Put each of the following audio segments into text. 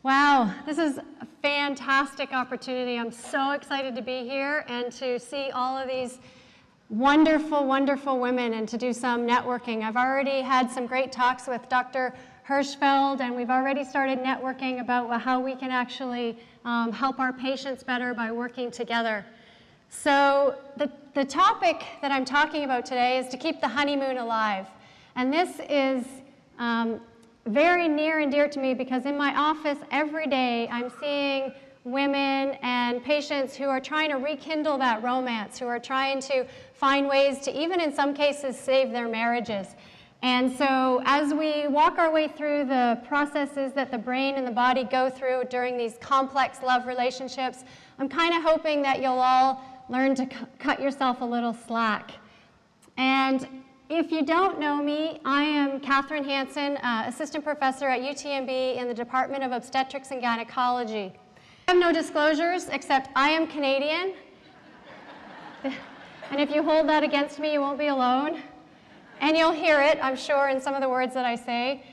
Wow, this is a fantastic opportunity. I'm so excited to be here and to see all of these wonderful, wonderful women and to do some networking. I've already had some great talks with Dr. Hirschfeld, and we've already started networking about how we can actually help our patients better by working together. So the topic that I'm talking about today is to keep the honeymoon alive. And this is very near and dear to me because in my office every day I'm seeing women and patients who are trying to rekindle that romance, who are trying to find ways to even in some cases save their marriages. And so as we walk our way through the processes that the brain and the body go through during these complex love relationships, I'm kind of hoping that you'll all learn to cut yourself a little slack. And if you don't know me, I am Catherine Hansen, assistant professor at UTMB in the Department of Obstetrics and Gynecology. I have no disclosures except I am Canadian. And if you hold that against me, you won't be alone. And you'll hear it, I'm sure, in some of the words that I say.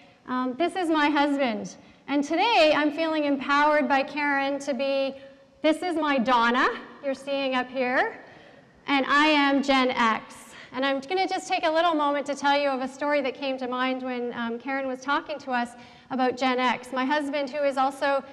This is my husband. And today I'm feeling empowered by Karen to be, this is my Donna, you're seeing up here, and I am Gen X. And I'm going to just take a little moment to tell you of a story that came to mind when Karen was talking to us about Gen X. My husband, who is also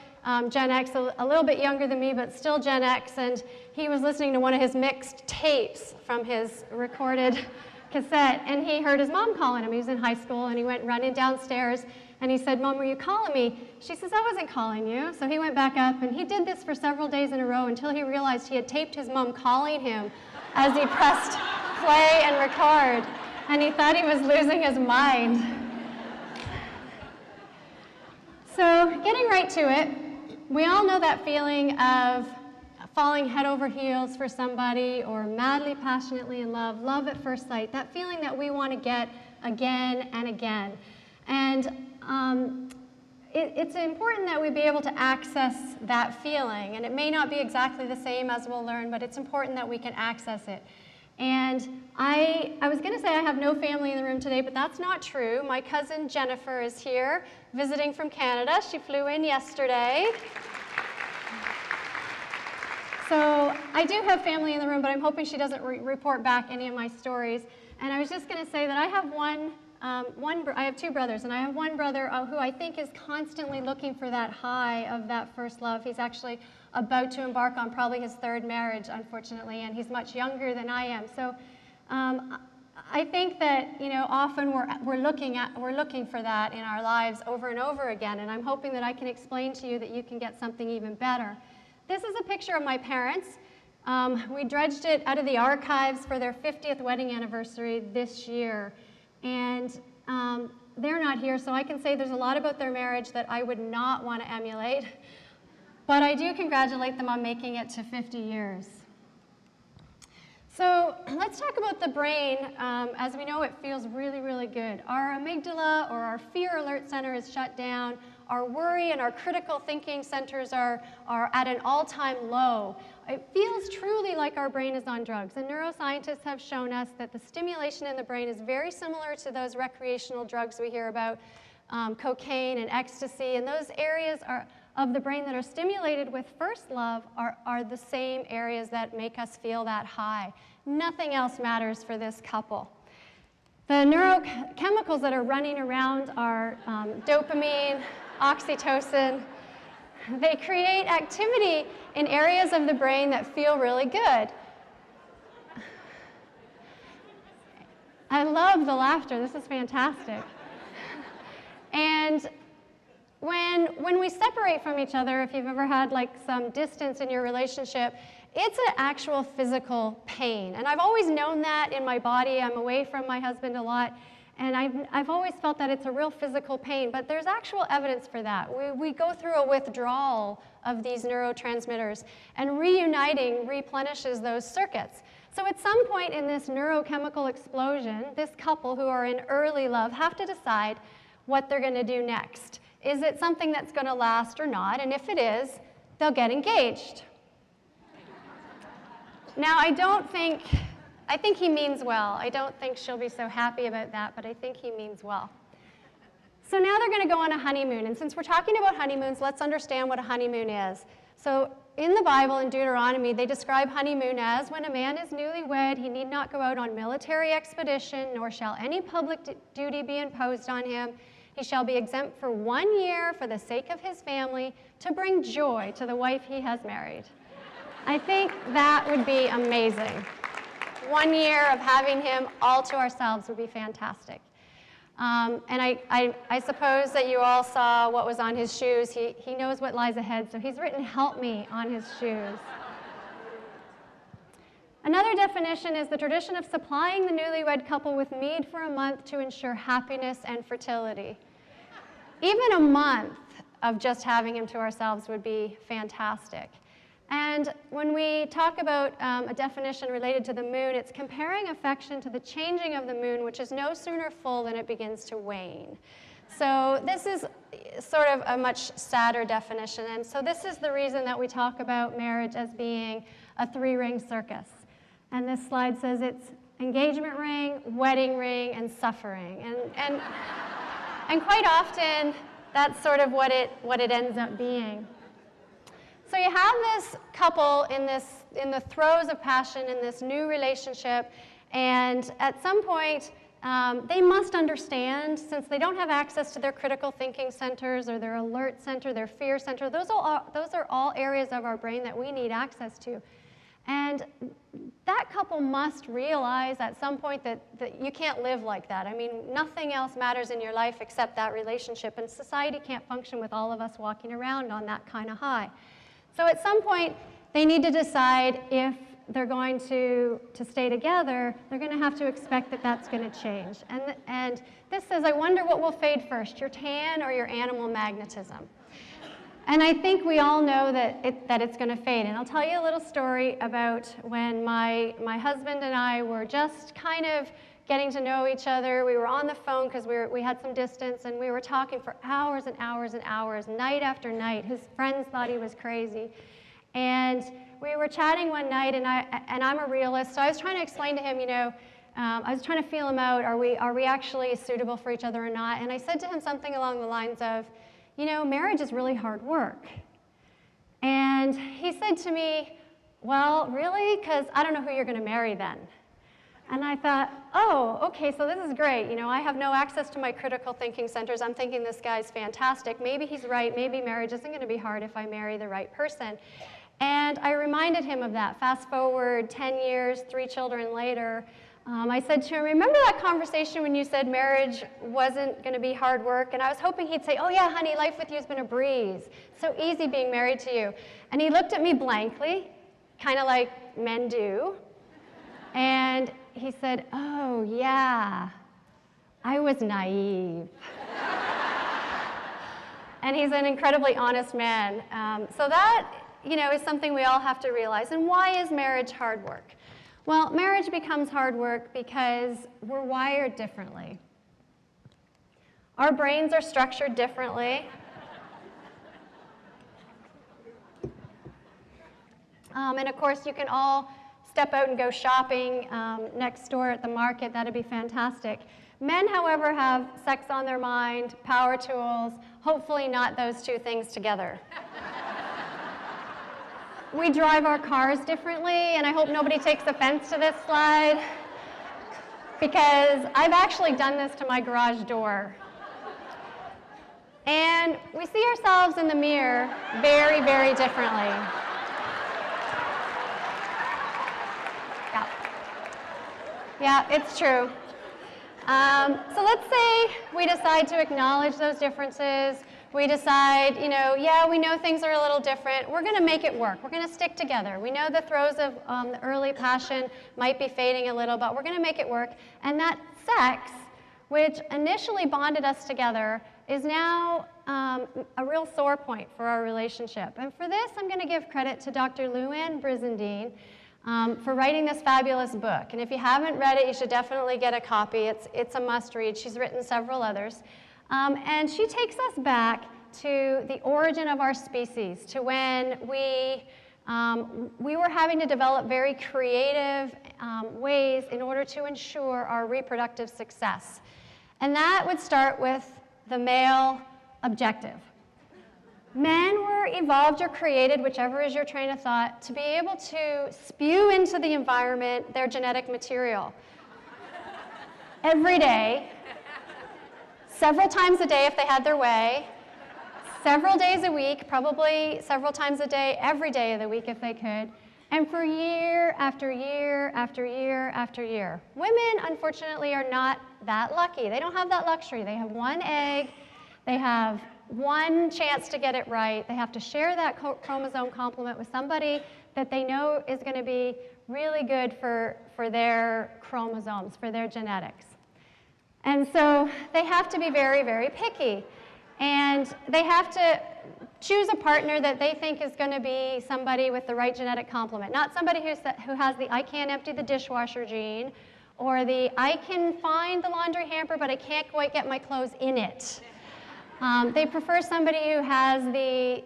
Gen X, a little bit younger than me, but still Gen X, and he was listening to one of his mixed tapes from his recorded cassette, and he heard his mom calling him. He was in high school, and he went running downstairs, and he said, "Mom, were you calling me?" She says, "I wasn't calling you." So he went back up, and he did this for several days in a row until he realized he had taped his mom calling him as he pressed play and record, and he thought he was losing his mind. So getting right to it, we all know that feeling of falling head over heels for somebody or madly, passionately in love, love at first sight, that feeling that we want to get again and again. And it's important that we be able to access that feeling, and it may not be exactly the same as we'll learn, but it's important that we can access it. And I was going to say I have no family in the room today, but that's not true. My cousin Jennifer is here, visiting from Canada. She flew in yesterday. So I do have family in the room, but I'm hoping she doesn't report back any of my stories. And I was just going to say that I have I have two brothers, and I have one brother who I think is constantly looking for that high of that first love. He's actually about to embark on probably his third marriage, unfortunately, and he's much younger than I am. So I think that often we're looking for that in our lives over and over again, and I'm hoping that I can explain to you that you can get something even better. This is a picture of my parents. We dredged it out of the archives for their 50th wedding anniversary this year. And they're not here, so I can say there's a lot about their marriage that I would not want to emulate. But I do congratulate them on making it to 50 years. So let's talk about the brain. As we know, it feels really, really good. Our amygdala, or our fear alert center, is shut down. Our worry and our critical thinking centers are at an all-time low. It feels truly like our brain is on drugs. And neuroscientists have shown us that the stimulation in the brain is very similar to those recreational drugs we hear about, cocaine and ecstasy. And those areas of the brain that are stimulated with first love are the same areas that make us feel that high. Nothing else matters for this couple. The neurochemicals that are running around are dopamine, oxytocin. They create activity in areas of the brain that feel really good. I love the laughter. This is fantastic. And when we separate from each other, if you've ever had like some distance in your relationship, it's an actual physical pain. And I've always known that in my body. I'm away from my husband a lot. And I've always felt that it's a real physical pain, but there's actual evidence for that. We go through a withdrawal of these neurotransmitters, and reuniting replenishes those circuits. So at some point in this neurochemical explosion, this couple who are in early love have to decide what they're going to do next. Is it something that's going to last or not? And if it is, they'll get engaged. Now, I think he means well. I don't think she'll be so happy about that, but I think he means well. So now they're going to go on a honeymoon. And since we're talking about honeymoons, let's understand what a honeymoon is. So in the Bible, in Deuteronomy, they describe honeymoon as when a man is newlywed, he need not go out on military expedition, nor shall any public duty be imposed on him. He shall be exempt for 1 year for the sake of his family to bring joy to the wife he has married. I think that would be amazing. 1 year of having him all to ourselves would be fantastic. And I suppose that you all saw what was on his shoes. He knows what lies ahead, so he's written "help me" on his shoes. Another definition is the tradition of supplying the newlywed couple with mead for a month to ensure happiness and fertility. Even a month of just having him to ourselves would be fantastic. And when we talk about a definition related to the moon, it's comparing affection to the changing of the moon, which is no sooner full than it begins to wane. So this is sort of a much sadder definition. And so this is the reason that we talk about marriage as being a 3-ring circus. And this slide says it's engagement ring, wedding ring, and suffering. And quite often, that's sort of what it ends up being. So you have this couple in the throes of passion in this new relationship, and at some point they must understand, since they don't have access to their critical thinking centers or their alert center, their fear center. Those are all areas of our brain that we need access to. And that couple must realize at some point that you can't live like that. I mean, nothing else matters in your life except that relationship, and society can't function with all of us walking around on that kind of high. So at some point, they need to decide if they're going to stay together, they're going to have to expect that that's going to change. And this says, I wonder what will fade first, your tan or your animal magnetism? And I think we all know that it's going to fade. And I'll tell you a little story about when my husband and I were just kind of getting to know each other. We were on the phone because we had some distance, and we were talking for hours and hours and hours, night after night. His friends thought he was crazy. And we were chatting one night, and I'm a realist, so I was trying to explain to him, I was trying to feel him out. Are we actually suitable for each other or not? And I said to him something along the lines of, marriage is really hard work. And he said to me, well, really? Because I don't know who you're going to marry then. And I thought, oh, okay, so this is great. I have no access to my critical thinking centers. I'm thinking this guy's fantastic. Maybe he's right. Maybe marriage isn't going to be hard if I marry the right person. And I reminded him of that. Fast forward 10 years, 3 children later, I said to him, remember that conversation when you said marriage wasn't going to be hard work? And I was hoping he'd say, oh yeah, honey, life with you has been a breeze. So easy being married to you. And he looked at me blankly, kind of like men do. And he said, oh yeah, I was naive. And he's an incredibly honest man. So that, is something we all have to realize. And why is marriage hard work? Well, marriage becomes hard work because we're wired differently. Our brains are structured differently. And of course, you can all step out and go shopping next door at the market. That'd be fantastic. Men, however, have sex on their mind, power tools, hopefully not those two things together. We drive our cars differently, and I hope nobody takes offense to this slide, because I've actually done this to my garage door. And we see ourselves in the mirror very, very differently. Yeah, it's true. So let's say we decide to acknowledge those differences. We decide, yeah, we know things are a little different. We're going to make it work. We're going to stick together. We know the throes of the early passion might be fading a little, but we're going to make it work. And that sex, which initially bonded us together, is now a real sore point for our relationship. And for this, I'm going to give credit to Dr. Luann Brizendine for writing this fabulous book. And if you haven't read it, you should definitely get a copy. It's a must-read. She's written several others. And she takes us back to the origin of our species, to when we were having to develop very creative ways in order to ensure our reproductive success. And that would start with the male objective. Men were evolved or created, whichever is your train of thought, to be able to spew into the environment their genetic material every day, several times a day if they had their way, several days a week, probably several times a day, every day of the week if they could, and for year after year after year after year. Women, unfortunately, are not that lucky. They don't have that luxury. They have one egg. They have one chance to get it right. They have to share that chromosome complement with somebody that they know is going to be really good for their chromosomes, for their genetics. And so they have to be very, very picky. And they have to choose a partner that they think is going to be somebody with the right genetic complement, not somebody who has the I can't empty the dishwasher gene, or the I can find the laundry hamper, but I can't quite get my clothes in it. They prefer somebody who has the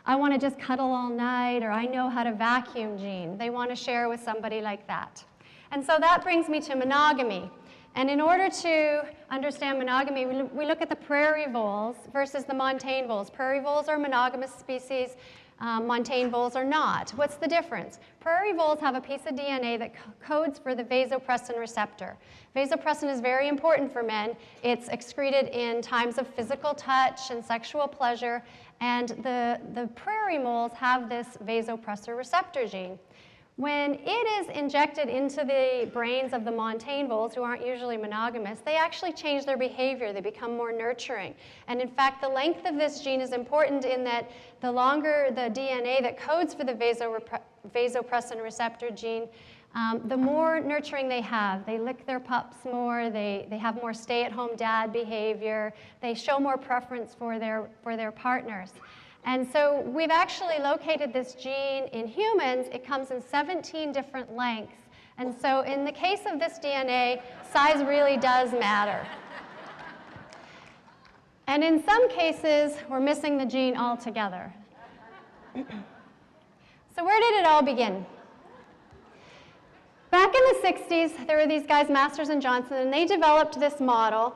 I want to just cuddle all night, or I know how to vacuum gene. They want to share with somebody like that. And so that brings me to monogamy. And in order to understand monogamy, we look at the prairie voles versus the montane voles. Prairie voles are monogamous species. Montane voles are not. What's the difference? Prairie voles have a piece of DNA that codes for the vasopressin receptor. Vasopressin is very important for men. It's excreted in times of physical touch and sexual pleasure, and the prairie moles have this vasopressor receptor gene. When it is injected into the brains of the montane voles, who aren't usually monogamous, they actually change their behavior. They become more nurturing. And in fact, the length of this gene is important in that the longer the DNA that codes for the vasopressin receptor gene, the more nurturing they have. They lick their pups more. They have more stay-at-home dad behavior. They show more preference for their partners. And so we've actually located this gene in humans. It comes in 17 different lengths. And so in the case of this DNA, size really does matter. And in some cases, we're missing the gene altogether. So where did it all begin? Back in the 60s, there were these guys, Masters and Johnson, and they developed this model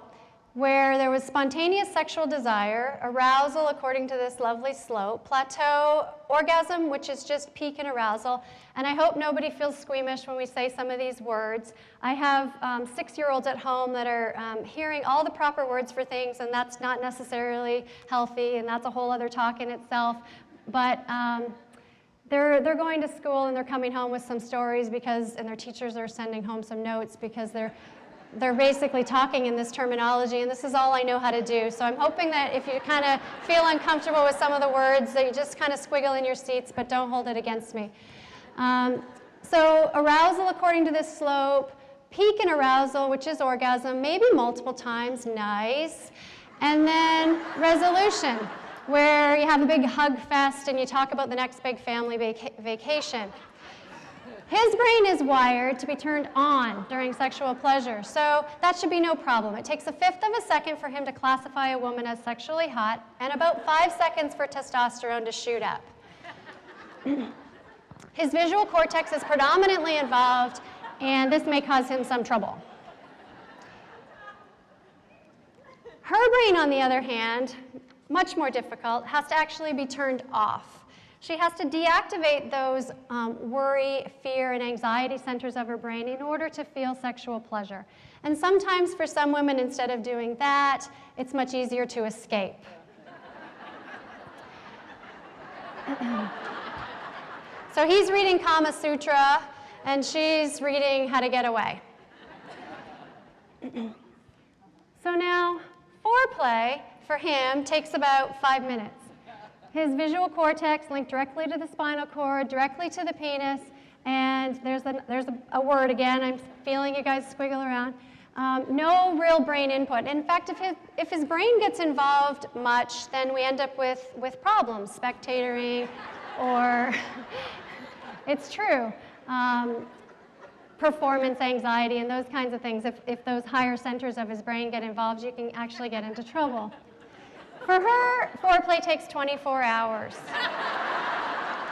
where there was spontaneous sexual desire, arousal according to this lovely slope, plateau, orgasm, which is just peak in arousal. And I hope nobody feels squeamish when we say some of these words. I have 6-year-olds at home that are hearing all the proper words for things, and that's not necessarily healthy, and that's a whole other talk in itself. But they're going to school and they're coming home with some stories and their teachers are sending home some notes because they're basically talking in this terminology, and this is all I know how to do. So I'm hoping that if you kind of feel uncomfortable with some of the words, that you just kind of squiggle in your seats, but don't hold it against me. So arousal according to this slope, peak in arousal, which is orgasm, maybe multiple times, nice. And then resolution, where you have a big hug fest and you talk about the next big family vacation. His brain is wired to be turned on during sexual pleasure, so that should be no problem. It takes 1/5 of a second for him to classify a woman as sexually hot, and about 5 seconds for testosterone to shoot up. His visual cortex is predominantly involved, and this may cause him some trouble. Her brain, on the other hand, much more difficult, has to actually be turned off. She has to deactivate those worry, fear, and anxiety centers of her brain in order to feel sexual pleasure. And sometimes for some women, instead of doing that, it's much easier to escape. So he's reading Kama Sutra, and she's reading How to Get Away. So now, foreplay for him takes about 5 minutes. His visual cortex linked directly to the spinal cord, directly to the penis, and there's a word again. I'm feeling you guys squiggle around. No real brain input. In fact, if his brain gets involved much, then we end up with problems, spectatoring, or it's true, performance anxiety and those kinds of things. If those higher centers of his brain get involved, you can actually get into trouble. For her, foreplay takes 24 hours.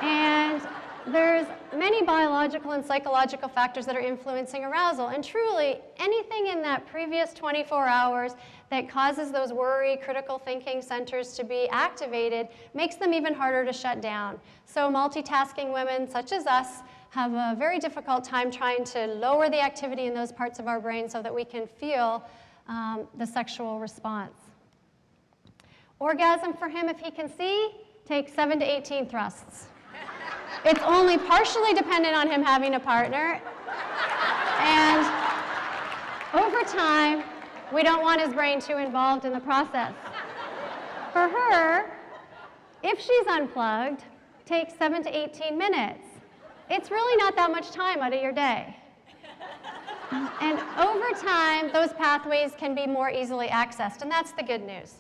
And there's many biological and psychological factors that are influencing arousal, and truly anything in that previous 24 hours that causes those worry, critical thinking centers to be activated makes them even harder to shut down. So multitasking women such as us have a very difficult time trying to lower the activity in those parts of our brain so that we can feel the sexual response. Orgasm for him, if he can see, takes 7 to 18 thrusts. It's only partially dependent on him having a partner, and over time, we don't want his brain too involved in the process. For her, if she's unplugged, it takes 7 to 18 minutes. It's really not that much time out of your day. And over time, those pathways can be more easily accessed, and that's the good news.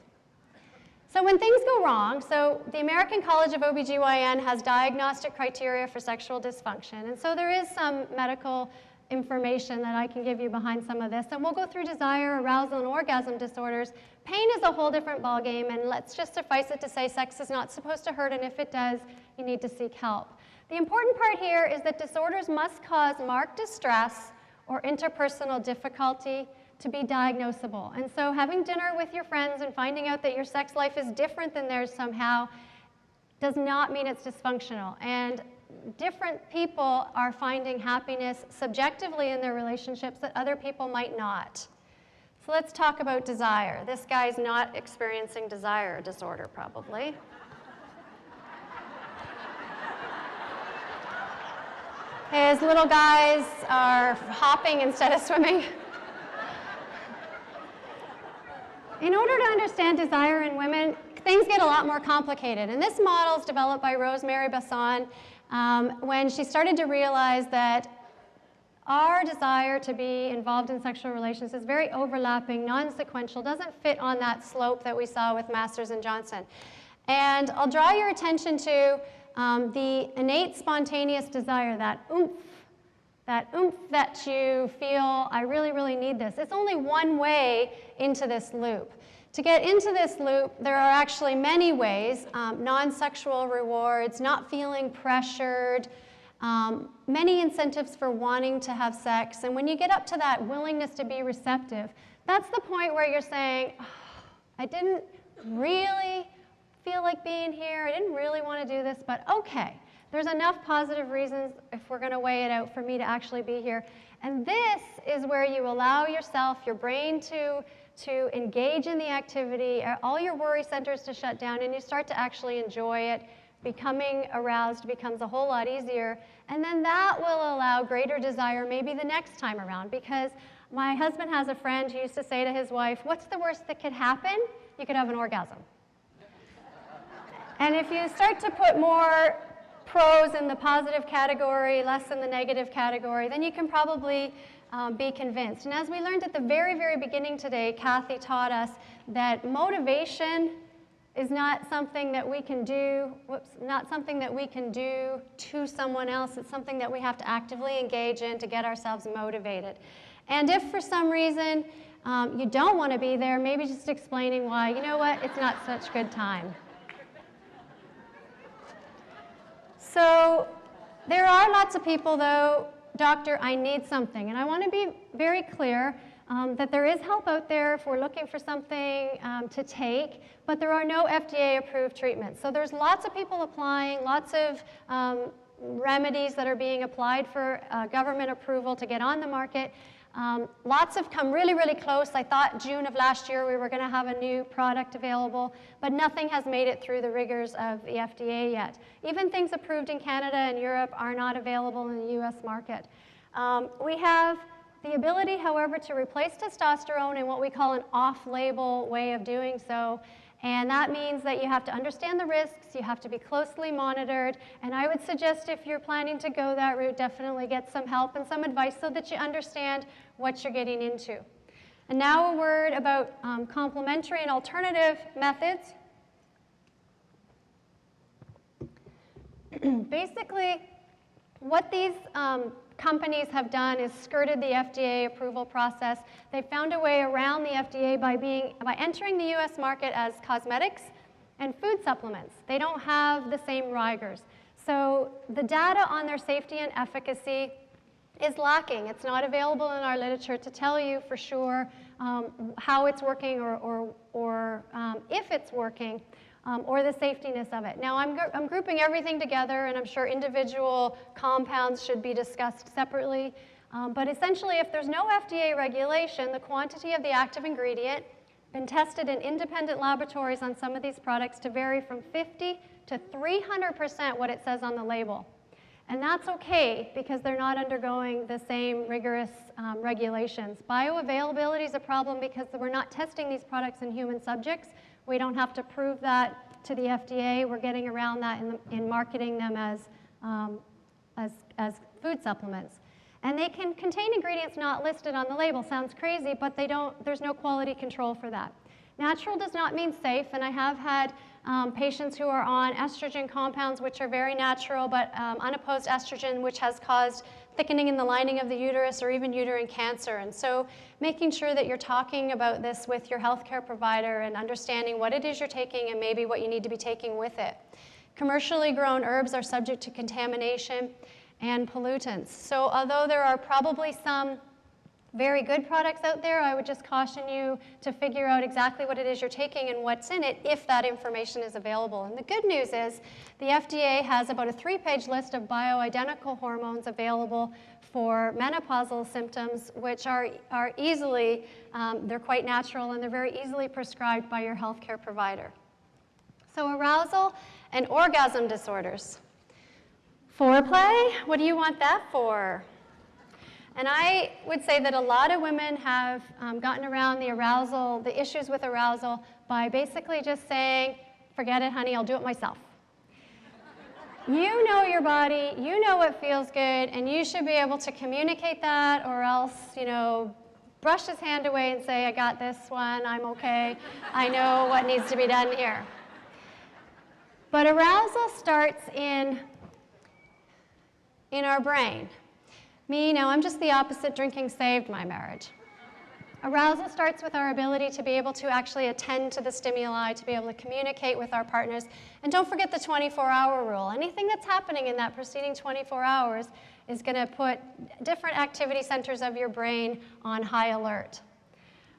So when things go wrong, so the American College of OBGYN has diagnostic criteria for sexual dysfunction, and so there is some medical information that I can give you behind some of this, and we'll go through desire, arousal, and orgasm disorders. Pain is a whole different ballgame, and let's just suffice it to say sex is not supposed to hurt, and if it does, you need to seek help. The important part here is that disorders must cause marked distress or interpersonal difficulty to be diagnosable. And so having dinner with your friends and finding out that your sex life is different than theirs somehow does not mean it's dysfunctional. And different people are finding happiness subjectively in their relationships that other people might not. So let's talk about desire. This guy's not experiencing desire disorder, probably. His little guys are hopping instead of swimming. In order to understand desire in women, things get a lot more complicated. And this model is developed by Rosemary Basson when she started to realize that our desire to be involved in sexual relations is very overlapping, non-sequential, doesn't fit on that slope that we saw with Masters and Johnson. And I'll draw your attention to the innate spontaneous desire, that oomph that you feel, I really, really need this. It's only one way into this loop. To get into this loop, there are actually many ways, non-sexual rewards, not feeling pressured, many incentives for wanting to have sex. And when you get up to that willingness to be receptive, that's the point where you're saying, oh, I didn't really feel like being here, I didn't really want to do this, but okay. There's enough positive reasons, if we're going to weigh it out, for me to actually be here. And this is where you allow yourself, your brain to engage in the activity, all your worry centers to shut down, and you start to actually enjoy it. Becoming aroused becomes a whole lot easier. And then that will allow greater desire maybe the next time around, because my husband has a friend who used to say to his wife, what's the worst that could happen? You could have an orgasm. And if you start to put more pros in the positive category, less in the negative category, then you can probably be convinced. And as we learned at the very, very beginning today, Kathy taught us that motivation is not something that we can do, not something that we can do to someone else. It's something that we have to actively engage in to get ourselves motivated. And if for some reason you don't want to be there, maybe just explaining why, you know what, it's not such good time. So there are lots of people, though, doctor, I need something. And I want to be very clear that there is help out there if we're looking for something to take, but there are no FDA-approved treatments. So there's lots of people applying, lots of remedies that are being applied for government approval to get on the market. Lots have come really, really close. I thought June of last year we were going to have a new product available, but nothing has made it through the rigors of the FDA yet. Even things approved in Canada and Europe are not available in the US market. We have the ability, however, to replace testosterone in what we call an off-label way of doing so. And that means that you have to understand the risks, you have to be closely monitored, and I would suggest if you're planning to go that route, definitely get some help and some advice so that you understand what you're getting into. And now a word about complementary and alternative methods. Basically, what these companies have done is skirted the FDA approval process. They found a way around the FDA by entering the US market as cosmetics and food supplements. They don't have the same rigors. So the data on their safety and efficacy is lacking. It's not available in our literature to tell you for sure how it's working or if it's working or the safetiness of it. Now I'm grouping everything together, and I'm sure individual compounds should be discussed separately. But essentially, if there's no FDA regulation, the quantity of the active ingredient been tested in independent laboratories on some of these products to vary from 50 to 300% what it says on the label. And that's okay because they're not undergoing the same rigorous regulations. Bioavailability is a problem because we're not testing these products in human subjects. We don't have to prove that to the FDA. We're getting around that in marketing them as food supplements. And they can contain ingredients not listed on the label. Sounds crazy, but there's no quality control for that. Natural does not mean safe, and I have had patients who are on estrogen compounds, which are very natural, but unopposed estrogen, which has caused thickening in the lining of the uterus or even uterine cancer. And so making sure that you're talking about this with your healthcare provider and understanding what it is you're taking and maybe what you need to be taking with it. Commercially grown herbs are subject to contamination and pollutants. So although there are probably some very good products out there, I would just caution you to figure out exactly what it is you're taking and what's in it if that information is available. And the good news is the FDA has about a 3-page list of bioidentical hormones available for menopausal symptoms, which are easily, they're quite natural and they're very easily prescribed by your healthcare provider. So arousal and orgasm disorders. Foreplay, what do you want that for? And I would say that a lot of women have gotten around the arousal, the issues with arousal, by basically just saying, forget it, honey, I'll do it myself. You know your body, you know what feels good, and you should be able to communicate that, or else, brush his hand away and say, I got this one, I'm okay, I know what needs to be done here. But arousal starts in our brain. Me, now I'm just the opposite, drinking saved my marriage. Arousal starts with our ability to be able to actually attend to the stimuli, to be able to communicate with our partners. And don't forget the 24-hour rule. Anything that's happening in that preceding 24 hours is going to put different activity centers of your brain on high alert.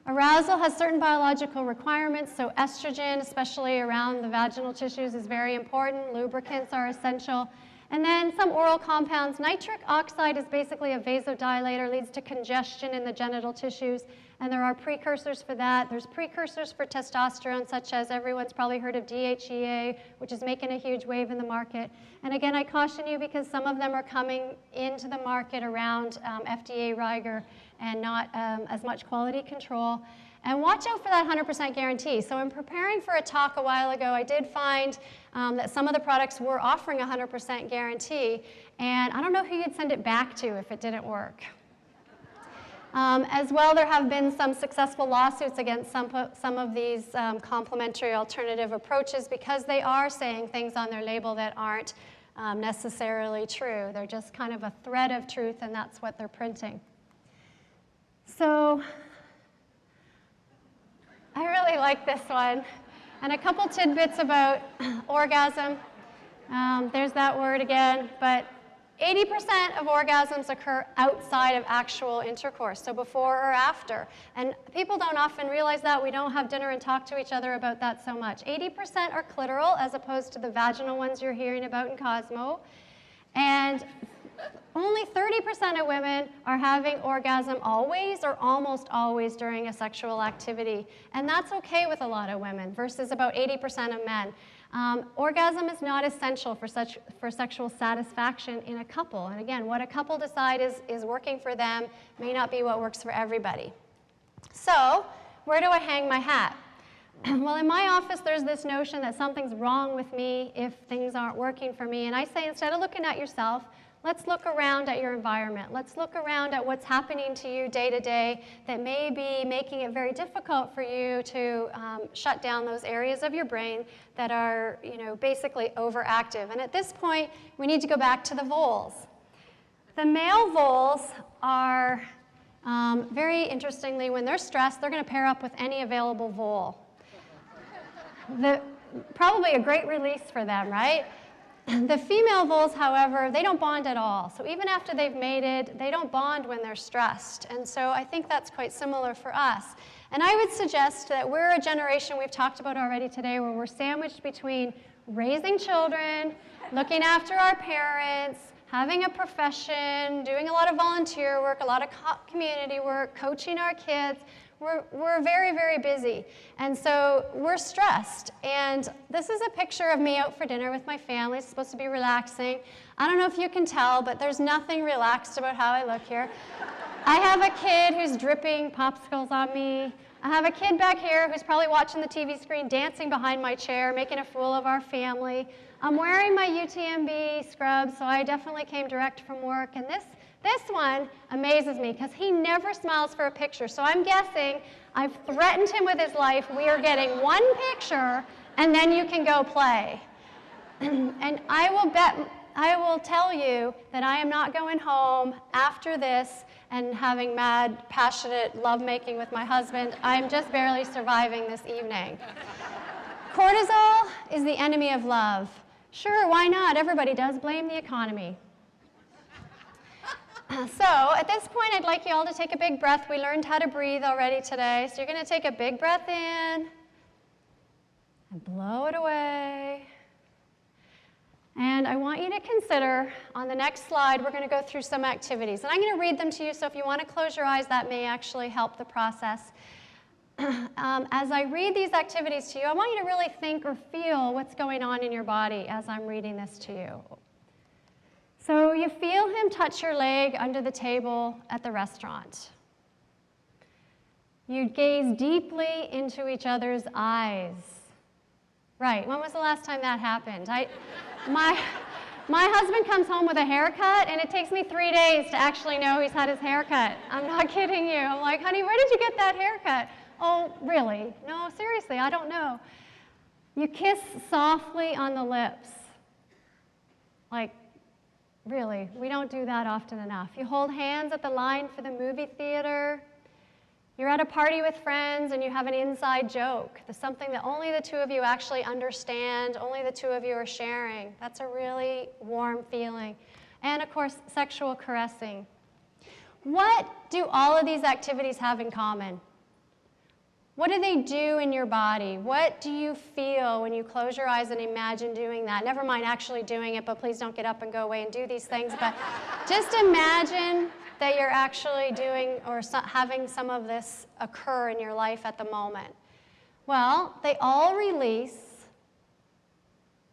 Arousal has certain biological requirements, so estrogen, especially around the vaginal tissues, is very important. Lubricants are essential. And then some oral compounds. Nitric oxide is basically a vasodilator, leads to congestion in the genital tissues, and there are precursors for that. There's precursors for testosterone, such as everyone's probably heard of DHEA, which is making a huge wave in the market. And again, I caution you because some of them are coming into the market around FDA rigor and not as much quality control. And watch out for that 100% guarantee. So in preparing for a talk a while ago, I did find that some of the products were offering a 100% guarantee, and I don't know who you'd send it back to if it didn't work. As well, there have been some successful lawsuits against some of these complementary alternative approaches because they are saying things on their label that aren't necessarily true. They're just kind of a thread of truth, and that's what they're printing. So I really like this one. And a couple tidbits about orgasm. There's that word again, but 80% of orgasms occur outside of actual intercourse, so before or after. And people don't often realize that. We don't have dinner and talk to each other about that so much. 80% are clitoral, as opposed to the vaginal ones you're hearing about in Cosmo. And only 30% of women are having orgasm always or almost always during a sexual activity. And that's okay with a lot of women versus about 80% of men. Orgasm is not essential for sexual satisfaction in a couple. And again, what a couple decide is working for them may not be what works for everybody. So, where do I hang my hat? Well, in my office, there's this notion that something's wrong with me if things aren't working for me. And I say, instead of looking at yourself, let's look around at your environment. Let's look around at what's happening to you day to day that may be making it very difficult for you to shut down those areas of your brain that are, basically overactive. And at this point, we need to go back to the voles. The male voles are, very interestingly, when they're stressed, they're going to pair up with any available vole. Probably a great release for them, right? The female voles, however, they don't bond at all. So even after they've mated, they don't bond when they're stressed. And so I think that's quite similar for us. And I would suggest that we're a generation we've talked about already today where we're sandwiched between raising children, looking after our parents, having a profession, doing a lot of volunteer work, a lot of community work, coaching our kids. We're very, very busy. And so we're stressed. And this is a picture of me out for dinner with my family. It's supposed to be relaxing. I don't know if you can tell, but there's nothing relaxed about how I look here. I have a kid who's dripping popsicles on me. I have a kid back here who's probably watching the TV screen, dancing behind my chair, making a fool of our family. I'm wearing my UTMB scrubs, so I definitely came direct from work. And this one amazes me because he never smiles for a picture. So I'm guessing I've threatened him with his life. We are getting one picture, and then you can go play. And I will tell you that I am not going home after this and having mad, passionate lovemaking with my husband. I'm just barely surviving this evening. Cortisol is the enemy of love. Sure, why not? Everybody does. Blame the economy. So at this point, I'd like you all to take a big breath. We learned how to breathe already today. So you're going to take a big breath in and blow it away. And I want you to consider, on the next slide, we're going to go through some activities. And I'm going to read them to you, so if you want to close your eyes, that may actually help the process. As I read these activities to you, I want you to really think or feel what's going on in your body as I'm reading this to you. So you feel him touch your leg under the table at the restaurant. You gaze deeply into each other's eyes. Right, when was the last time that happened? My husband comes home with a haircut, and it takes me 3 days to actually know he's had his haircut. I'm not kidding you. I'm like, honey, where did you get that haircut? Oh, really? No, seriously, I don't know. You kiss softly on the lips. Like, really, we don't do that often enough. You hold hands at the line for the movie theater. You're at a party with friends and you have an inside joke. There's something that only the two of you actually understand, only the two of you are sharing. That's a really warm feeling. And of course, sexual caressing. What do all of these activities have in common? What do they do in your body? What do you feel when you close your eyes and imagine doing that? Never mind actually doing it, but please don't get up and go away and do these things. But just imagine that you're actually doing or having some of this occur in your life at the moment. Well, they all release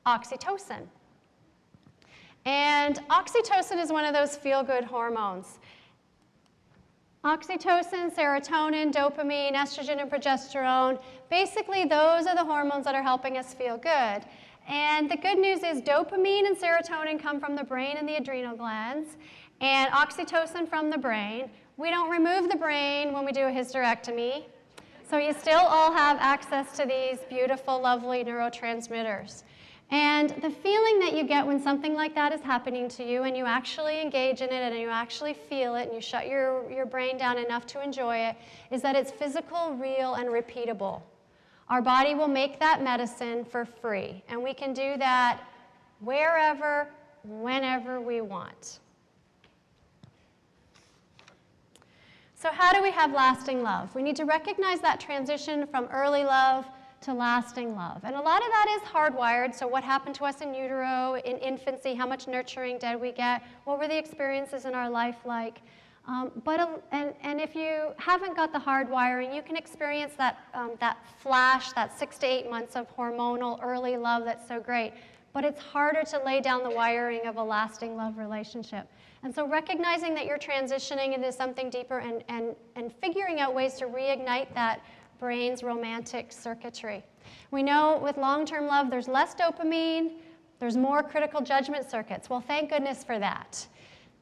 oxytocin. And oxytocin is one of those feel-good hormones. Oxytocin, serotonin, dopamine, estrogen, and progesterone, basically those are the hormones that are helping us feel good. And the good news is dopamine and serotonin come from the brain and the adrenal glands, and oxytocin from the brain. We don't remove the brain when we do a hysterectomy, so you still all have access to these beautiful, lovely neurotransmitters. And the feeling that you get when something like that is happening to you and you actually engage in it and you actually feel it and you shut your brain down enough to enjoy it is that it's physical, real, and repeatable. Our body will make that medicine for free, and we can do that wherever, whenever we want. So how do we have lasting love? We need to recognize that transition from early love to lasting love. And a lot of that is hardwired. So what happened to us in utero, in infancy, how much nurturing did we get, what were the experiences in our life like? And if you haven't got the hardwiring, you can experience that flash, that 6 to 8 months of hormonal early love that's so great. But it's harder to lay down the wiring of a lasting love relationship. And so recognizing that you're transitioning into something deeper and figuring out ways to reignite that brain's romantic circuitry. We know with long-term love there's less dopamine, there's more critical judgment circuits. Well, thank goodness for that.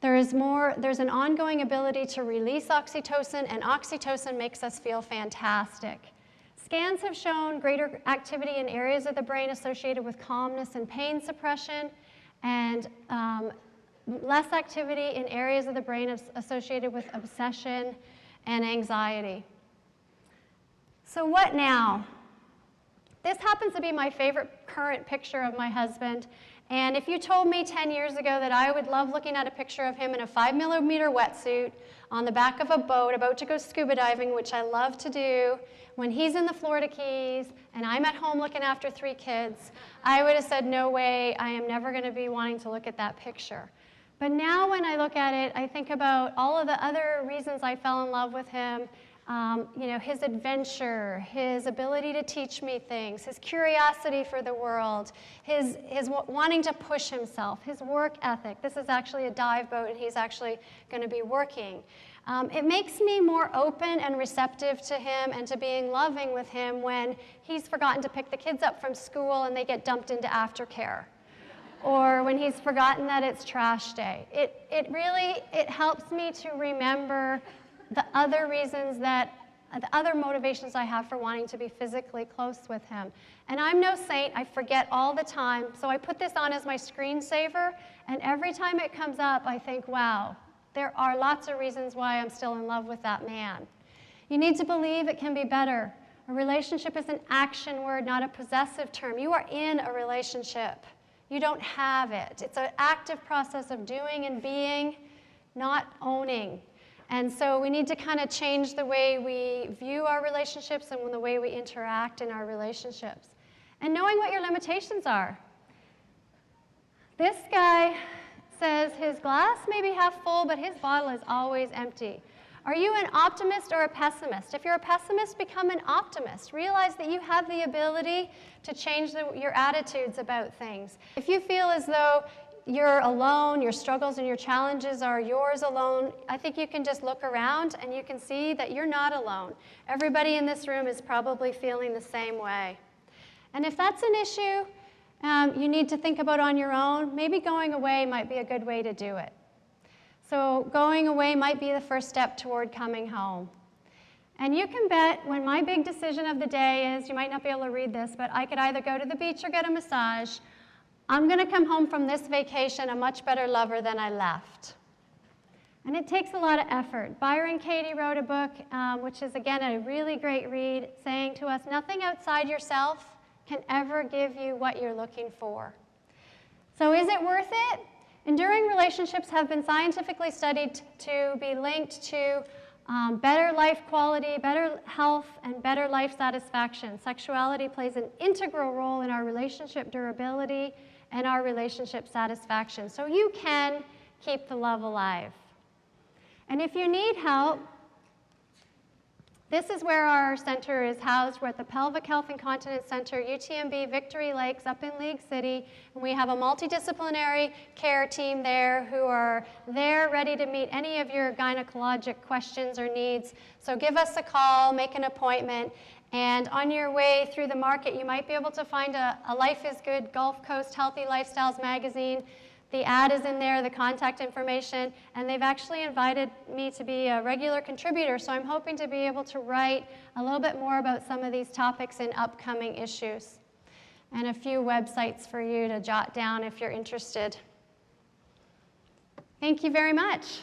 There's an ongoing ability to release oxytocin, and oxytocin makes us feel fantastic. Scans have shown greater activity in areas of the brain associated with calmness and pain suppression, and less activity in areas of the brain associated with obsession and anxiety. So what now? This happens to be my favorite current picture of my husband. And if you told me 10 years ago that I would love looking at a picture of him in a 5mm wetsuit on the back of a boat about to go scuba diving, which I love to do, when he's in the Florida Keys and I'm at home looking after 3 kids, I would have said, no way, I am never going to be wanting to look at that picture. But now when I look at it, I think about all of the other reasons I fell in love with him. His adventure, his ability to teach me things, his curiosity for the world, his wanting to push himself, his work ethic. This is actually a dive boat, and he's actually going to be working. It makes me more open and receptive to him and to being loving with him when he's forgotten to pick the kids up from school and they get dumped into aftercare, or when he's forgotten that it's trash day. It helps me to remember the other reasons the other motivations I have for wanting to be physically close with him. And I'm no saint, I forget all the time, so I put this on as my screensaver, and every time it comes up, I think, wow, there are lots of reasons why I'm still in love with that man. You need to believe it can be better. A relationship is an action word, not a possessive term. You are in a relationship. You don't have it. It's an active process of doing and being, not owning. And so we need to kind of change the way we view our relationships and the way we interact in our relationships. And knowing what your limitations are. This guy says his glass may be half full, but his bottle is always empty. Are you an optimist or a pessimist? If you're a pessimist, become an optimist. Realize that you have the ability to change your attitudes about things. If you feel as though you're alone, your struggles and your challenges are yours alone, I think you can just look around and you can see that you're not alone. Everybody in this room is probably feeling the same way. And if that's an issue you need to think about on your own, maybe going away might be a good way to do it. So going away might be the first step toward coming home. And you can bet when my big decision of the day is, you might not be able to read this, but I could either go to the beach or get a massage. I'm going to come home from this vacation a much better lover than I left. And it takes a lot of effort. Byron Katie wrote a book, which is, again, a really great read, saying to us, nothing outside yourself can ever give you what you're looking for. So is it worth it? Enduring relationships have been scientifically studied to be linked to better life quality, better health, and better life satisfaction. Sexuality plays an integral role in our relationship durability and our relationship satisfaction. So you can keep the love alive. And if you need help, this is where our center is housed. We're at the Pelvic Health and Continence Center, UTMB Victory Lakes up in League City. And we have a multidisciplinary care team there who are there ready to meet any of your gynecologic questions or needs. So give us a call, make an appointment. And on your way through the market, you might be able to find a Life is Good Gulf Coast Healthy Lifestyles magazine. The ad is in there, the contact information, and they've actually invited me to be a regular contributor, so I'm hoping to be able to write a little bit more about some of these topics in upcoming issues, and a few websites for you to jot down if you're interested. Thank you very much.